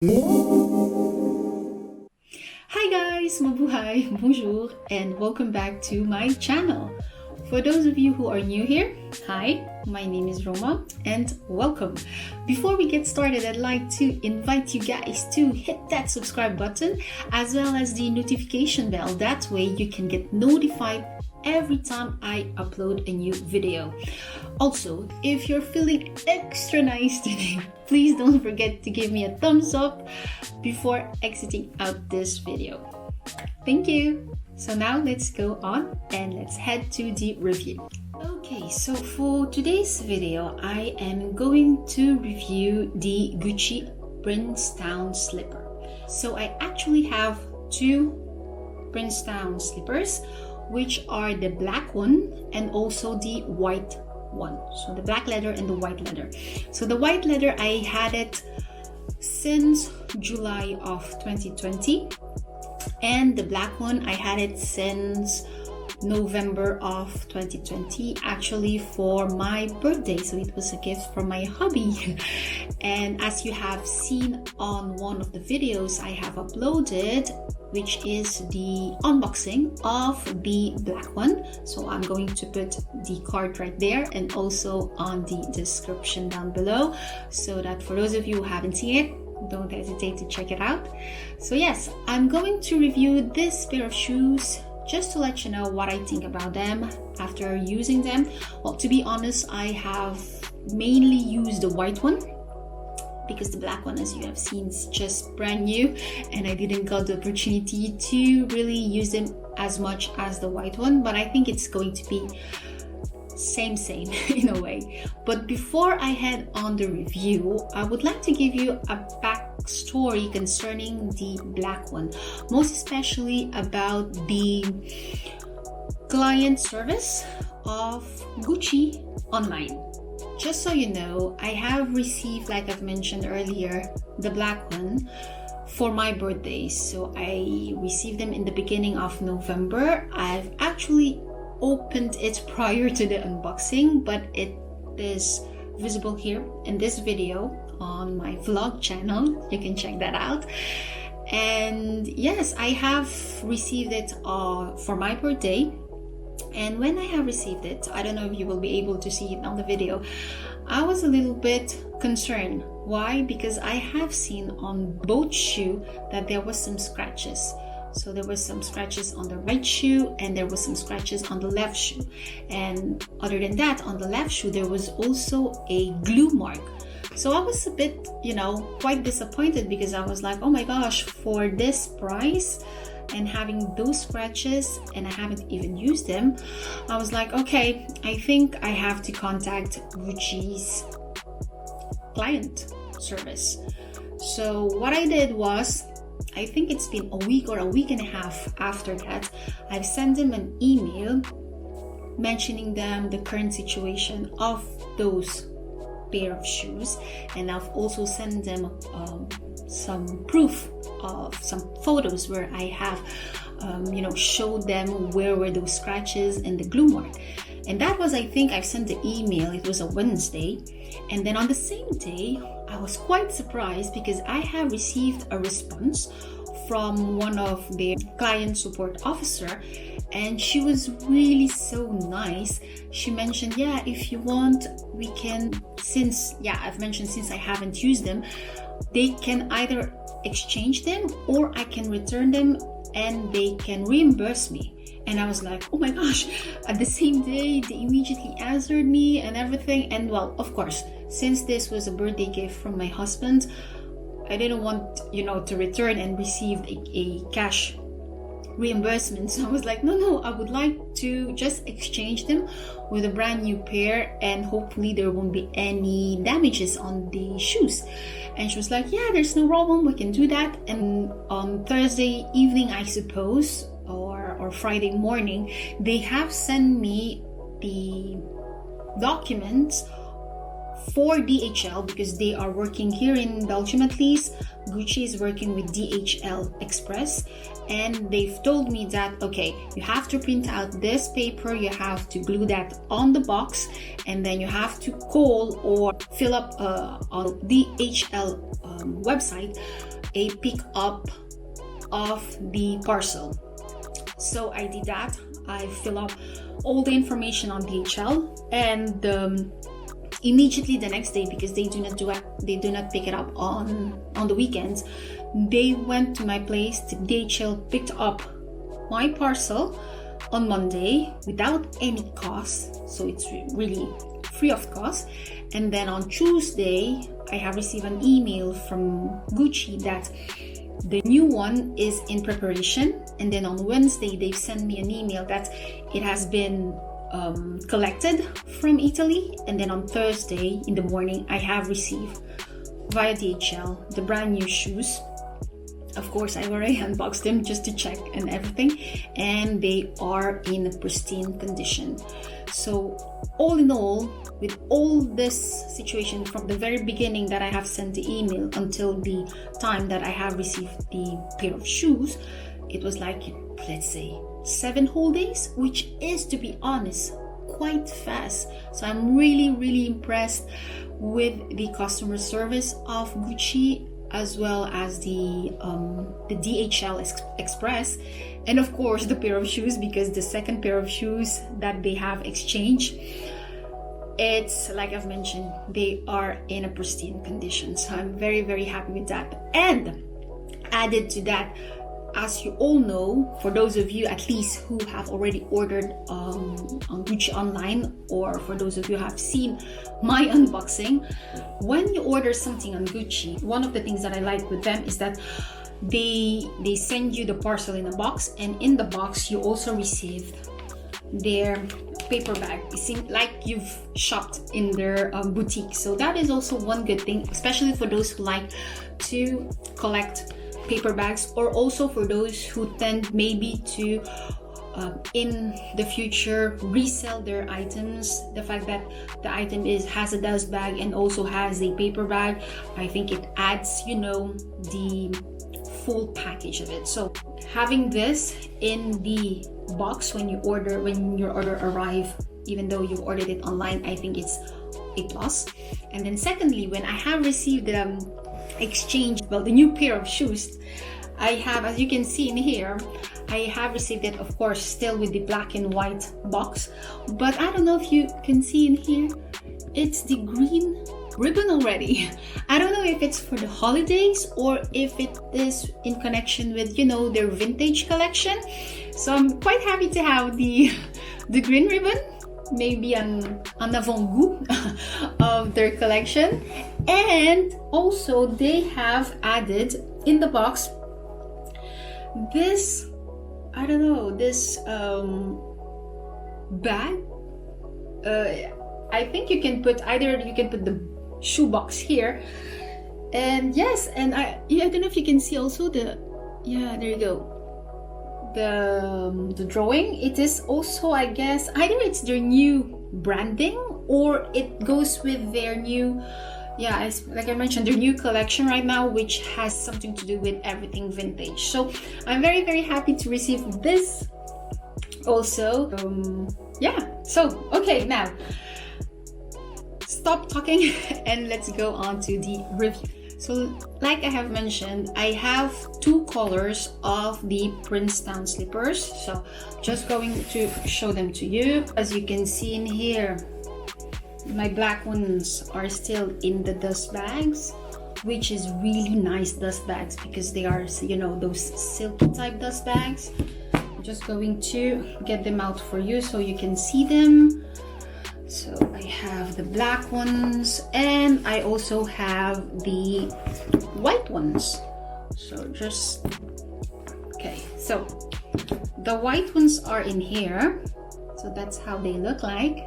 Hi guys, mabuhay, bonjour, and welcome back to my channel. For those of you who are new here, hi, my name is Roma and welcome. Before we get started, I'd like to invite you guys to hit that subscribe button as well as the notification bell. That way you can get notified every time I upload a new video. Also, if you're feeling extra nice today, please don't forget to give me a thumbs up before exiting out this video. Thank you. So now let's go on and let's head to the review. Okay, so for today's video, I am going to review the Gucci Princetown slipper. So I actually have two Princetown slippers, which are the black one and also the white one. So the black leather and the white leather. So the white leather, I had it since July of 2020, and the black one, I had it since November of 2020, actually for my birthday. So it was a gift from my hubby. And as you have seen on one of the videos I have uploaded, which is the unboxing of the black one. So I'm going to put the card right there and also on the description down below, so that for those of you who haven't seen it, don't hesitate to check it out. So yes, I'm going to review this pair of shoes just to let you know what I think about them after using them. Well, to be honest, I have mainly used the white one because the black one, as you have seen, is just brand new and I didn't got the opportunity to really use them as much as the white one, but I think it's going to be same in a way. But before I head on the review, I would like to give you a backstory concerning the black one, most especially about the client service of Gucci online. Just so you know, I have received, like I've mentioned earlier, the black one for my birthday. So I received them in the beginning of November. I've actually opened it prior to the unboxing, but it is visible here in this video on my vlog channel. You can check that out. And yes, I have received it for my birthday. And when I have received it, I don't know if you will be able to see it on the video, I was a little bit concerned. Why? Because I have seen on both shoe that there was some scratches. So there was some scratches on the right shoe and there was some scratches on the left shoe. And other than that, on the left shoe, there was also a glue mark. So I was a bit, quite disappointed because I was like, oh my gosh, for this price and having those scratches, and I haven't even used them, I was like, okay, I think I have to contact Gucci's client service. So what I did was, I think it's been a week or a week and a half after that, I've sent them an email mentioning them the current situation of those pair of shoes, and I've also sent them some proof of some photos where I have showed them where were those scratches and the glue mark. And that was, I think I've sent the email, it was a Wednesday, and then on the same day I was quite surprised because I have received a response from one of their client support officer, and she was really so nice. She mentioned, yeah, if you want, we can, since I haven't used them, they can either exchange them or I can return them and they can reimburse me. And I was like, oh my gosh, at the same day they immediately answered me and everything. And well, of course, since this was a birthday gift from my husband, I didn't want to return and receive a cash reimbursement. So I was like, no, I would like to just exchange them with a brand new pair and hopefully there won't be any damages on the shoes. And she was like, yeah, there's no problem, we can do that. And on Thursday evening, I suppose, or Friday morning, they have sent me the documents for DHL, because they are working here in Belgium at least. Gucci is working with DHL Express, and they've told me that, okay, you have to print out this paper, you have to glue that on the box, and then you have to call or fill up on DHL website a pick up of the parcel. So I did that. I fill up all the information on DHL, and immediately the next day, because they do not pick it up on the weekends, they went to my place. DHL picked up my parcel on Monday without any cost, so it's really free of cost. And then on Tuesday I have received an email from Gucci that the new one is in preparation, and then on Wednesday they sent me an email that it has been collected from Italy, and then on Thursday in the morning I have received via DHL the brand new shoes. Of course, I already unboxed them just to check and everything, and they are in pristine condition. So all in all, with all this situation from the very beginning that I have sent the email until the time that I have received the pair of shoes, it was like, let's say, 7 whole days, which is, to be honest, quite fast. So I'm really impressed with the customer service of Gucci, as well as the DHL Express, and of course the pair of shoes, because the second pair of shoes that they have exchanged, it's like I've mentioned, they are in a pristine condition. So I'm very happy with that. And added to that, as you all know, for those of you at least who have already ordered on Gucci online, or for those of you who have seen my unboxing, when you order something on Gucci, one of the things that I like with them is that they send you the parcel in a box, and in the box you also receive their paper bag. It seems like you've shopped in their boutique. So that is also one good thing, especially for those who like to collect paper bags, or also for those who tend maybe to in the future resell their items. The fact that the item has a dust bag and also has a paper bag, I think it adds, the full package of it. So having this in the box when your order arrive, even though you ordered it online, I think it's a plus. And then secondly, when I have received the the new pair of shoes, I have, as you can see in here, I have received it, of course, still with the black and white box, but I don't know if you can see in here, it's the green ribbon already. I don't know if it's for the holidays or if it is in connection with, their vintage collection. So I'm quite happy to have the green ribbon, maybe an avant-goût of their collection. And also they have added in the box this, I don't know, this bag. I think you can put the shoe box here, and yes, and I don't know if you can see also there you go, the drawing. It is also, I guess, either it's their new branding or it goes with their new, like I mentioned, their new collection right now, which has something to do with everything vintage. So I'm very happy to receive this also. So okay, now stop talking and let's go on to the review. So like I have mentioned, I have 2 colors of the Princetown slippers, so just going to show them to you. As you can see in here, my black ones are still in the dust bags, which is really nice dust bags because they are, those silky type dust bags. I'm just going to get them out for you so you can see them. So I have the black ones and I also have the white ones. So so the white ones are in here. So that's how they look like.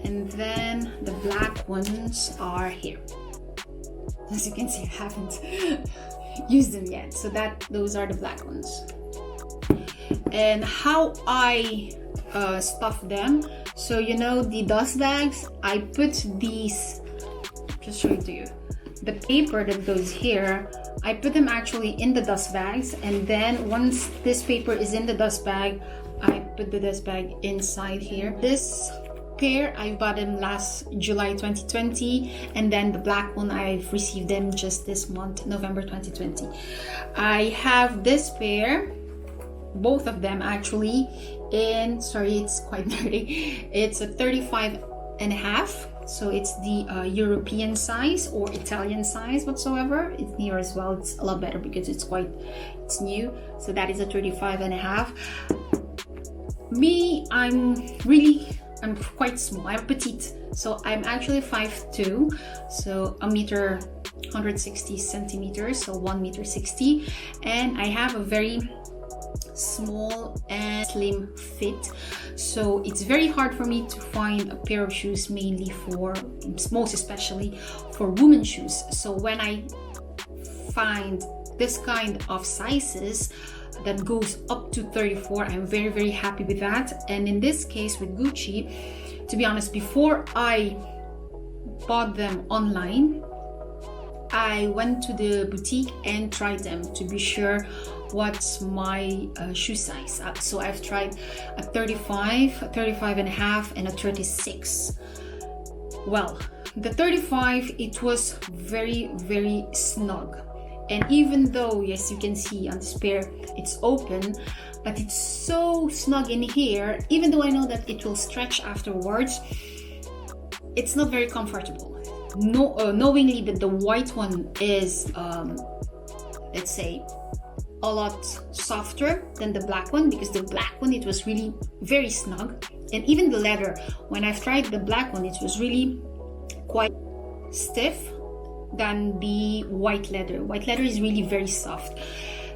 And then the black ones are here. As you can see, I haven't used them yet. So those are the black ones. And how I stuff them. So you know the dust bags, I put these, just show it to you, the paper that goes here, I put them actually in the dust bags, and then once this paper is in the dust bag, I put the dust bag inside here. This pair I bought them last July 2020, and then the black one I've received them just this month, November 2020. I have this pair, both of them actually, in, sorry it's quite dirty, it's a 35.5, so it's the European size or Italian size whatsoever. It's near as well, it's a lot better because it's new. So that is a 35.5. Me, I'm quite small, I'm petite, so I'm actually 5'2", so a meter 160 centimeters, so 1.60 meters, and I have a very small and slim fit, so it's very hard for me to find a pair of shoes, mainly for, most especially for women's shoes. So when I find this kind of sizes that goes up to 34, I'm very happy with that. And in this case with Gucci, to be honest, before I bought them online, I went to the boutique and tried them to be sure what's my shoe size. So I've tried a 35, a 35.5, and a 36. Well, the 35, it was very snug. And even though, yes, you can see on this pair, it's open, but it's so snug in here, even though I know that it will stretch afterwards, it's not very comfortable. Knowingly that the white one is, let's say, a lot softer than the black one, because the black one, it was really very snug. And even the leather, when I've tried the black one, it was really quite stiff than the white leather. White leather is really very soft.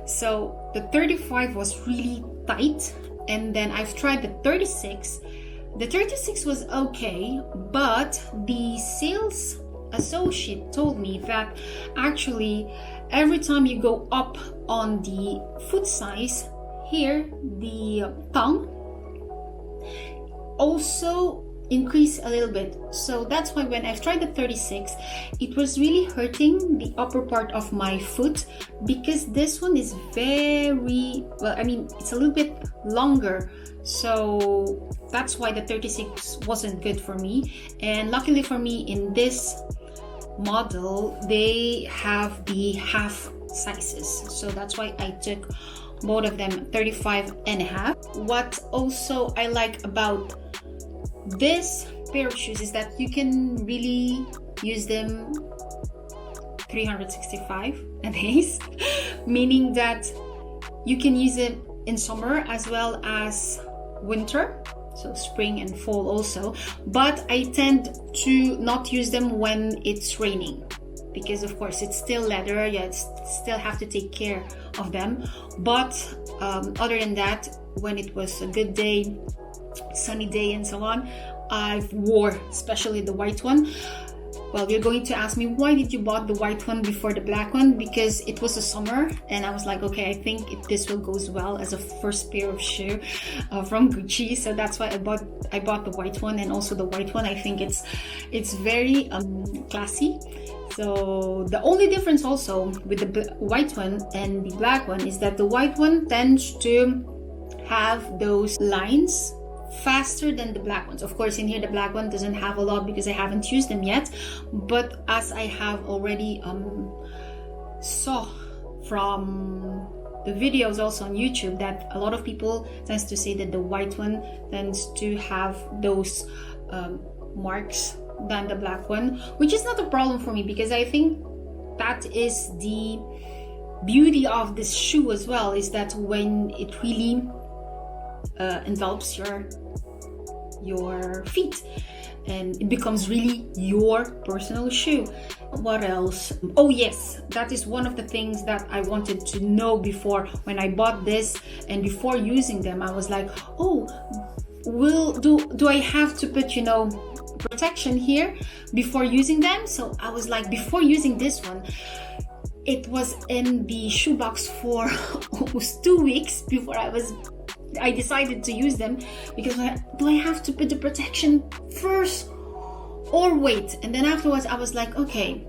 So the 35 was really tight, and then I've tried the 36. The 36 was okay, but the sales associate told me that actually every time you go up on the foot size here, the tongue also increase a little bit. So that's why when I've tried the 36, it was really hurting the upper part of my foot, because this one is very, well, I mean, it's a little bit longer. So that's why the 36 wasn't good for me. And luckily for me, in this model, they have the half sizes. So that's why I took both of them 35.5. What also I like about this pair of shoes is that you can really use them 365 days, meaning that you can use it in summer as well as winter, so spring and fall also. But I tend to not use them when it's raining, because of course it's still leather, yeah, it's still have to take care of them. But other than that, when it was a good day, sunny day and so on, I've wore especially the white one. Well, you're going to ask me, why did you bought the white one before the black one? Because it was a summer, and I was like, okay, I think this will goes well as a first pair of shoe from Gucci. So that's why I bought the white one. And also the white one, I think it's very classy. So the only difference also with the white one and the black one is that the white one tends to have those lines faster than the black ones. Of course, in here the black one doesn't have a lot because I haven't used them yet, but as I have already saw from the videos also on YouTube, that a lot of people tends to say that the white one tends to have those marks than the black one, which is not a problem for me, because I think that is the beauty of this shoe as well, is that when it really envelops your feet and it becomes really your personal shoe. What else? Oh yes, that is one of the things that I wanted to know before when I bought this, and before using them I was like, oh, do I have to put, you know, protection here before using them? So I was like, before using this one, it was in the shoebox for almost 2 weeks before I was I decided to use them because do I have to put the protection first or wait? And then afterwards I was like, okay,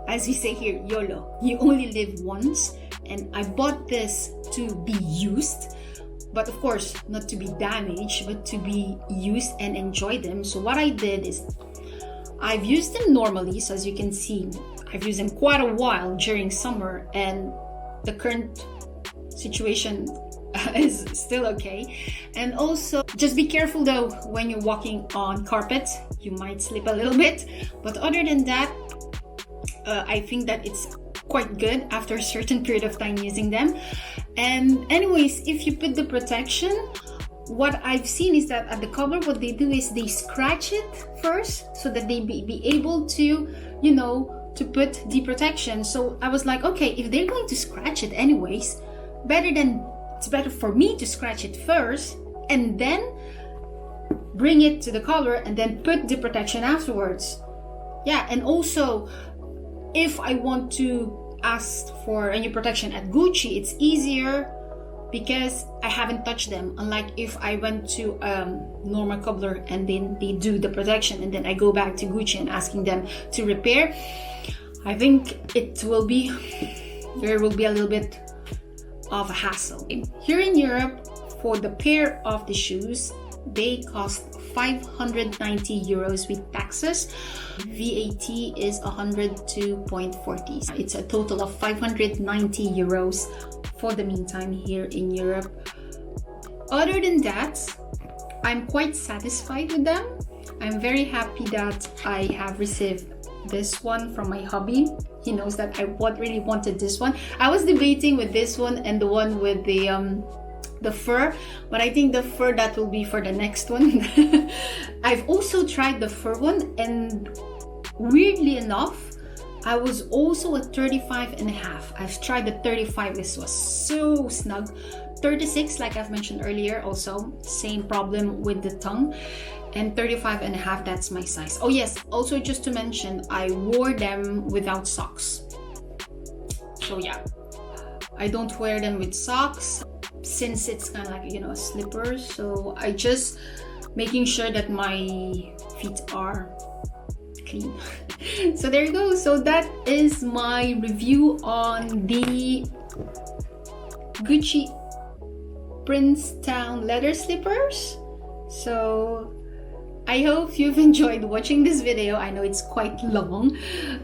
as we say here, YOLO, you only live once, and I bought this to be used, but of course not to be damaged, but to be used and enjoy them. So what I did is I've used them normally, so as you can see, I've used them quite a while during summer, and the current situation is still okay. And also just be careful though when you're walking on carpet, you might slip a little bit, but other than that, I think that it's quite good after a certain period of time using them. And anyways, if you put the protection, what I've seen is that at the cover, what they do is they scratch it first so that they be able to, you know, to put the protection. So I was like, okay, if they're going to scratch it anyways, it's better for me to scratch it first and then bring it to the color and then put the protection afterwards. Yeah, and also if I want to ask for a new protection at Gucci, it's easier because I haven't touched them. Unlike if I went to normal cobbler and then they do the protection and then I go back to Gucci and asking them to repair, I think there will be a little bit of a hassle. Here in Europe, for the pair of the shoes, they cost 590 euros with taxes. VAT is 102.40. It's a total of 590 euros for the meantime here in Europe. Other than that, I'm quite satisfied with them. I'm very happy that I have received this one from my hubby. He knows that I really wanted this one. I was debating with this one and the one with the fur, but I think the fur, that will be for the next one. I've also tried the fur one, and weirdly enough, I was also at 35.5. I've tried the 35. This was so snug. 36, like I've mentioned earlier, also same problem with the tongue. And 35.5, that's my size. Oh yes, also just to mention, I wore them without socks. So yeah, I don't wear them with socks since it's kind of like, you know, a slipper. So I just making sure that my feet are clean. So there you go. So that is my review on the Gucci Princetown leather slippers. So I hope you've enjoyed watching this video. I know it's quite long,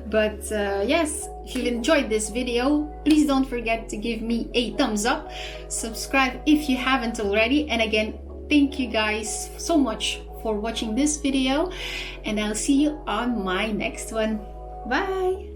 but yes, if you've enjoyed this video, please don't forget to give me a thumbs up, subscribe if you haven't already, and again, thank you guys so much for watching this video, and I'll see you on my next one. Bye!